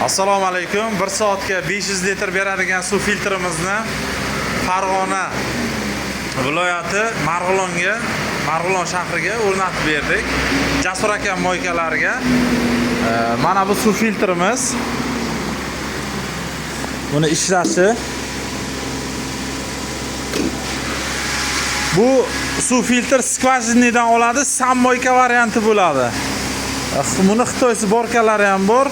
Assalomu alaykum. 1 soatga 500 litr beradigan suv filtrimizni Farg'ona viloyati Marg'ilon shahriga o'rnatib berdik. Jasur aka moykalariga. Mana bu suv filtrimiz. Buni ishlashi. Bu suv filtr skvajinadan oladi, sammoyka varianti bo'ladi. Buni Xitoy zborkalari ham bor.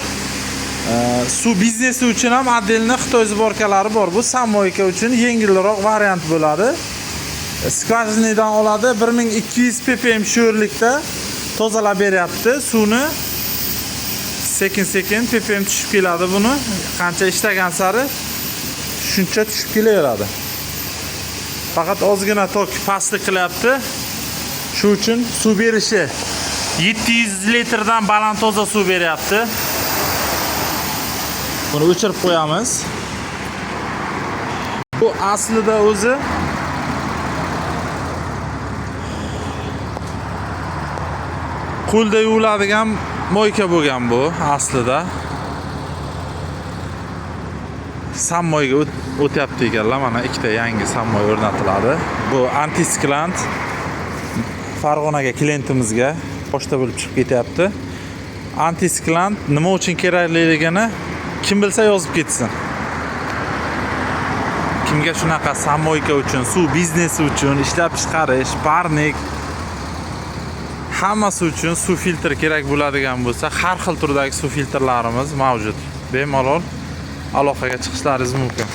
Suv biznesi uchun ham отдельно Xitoy zborkalari bor. Bu sammoyka uchun yengilroq variant bo'ladi. Skvajinadan oladi, 1200 ppm sho'rlikda tozalab beryapti. Suvni sekin ppm tushib keladi buni. Qancha ishlagan sari shuncha tushib kelaveradi. Faqat ozgina tok pastlik qilyapti. Shu uchun suv berishi 700 litrdan baland toza suv beryapti. Buni o'chirib qo'yamiz. Bu aslida o'zi qo'lda yuviladigan moyka bo'lgan bu aslida. Sammoyga o'tyapti ekanlar. Mana ikkita yangi sammoy o'rnatiladi. Bu antisklant Farg'onaga klientimizga pochta bo'lib chiqib ketyapti. Antisklant nima uchun kerakligini kim bilsa yozib ketsin. Kimga shunaqa sammoyka uchun, suv biznesi uchun, ishlab chiqarish, parnik hammasi uchun suv filtri kerak bo'ladigan bo'lsa, har xil turdagi suv filtrlarimiz mavjud. Bemalol aloqaga chiqishlaringiz mumkin.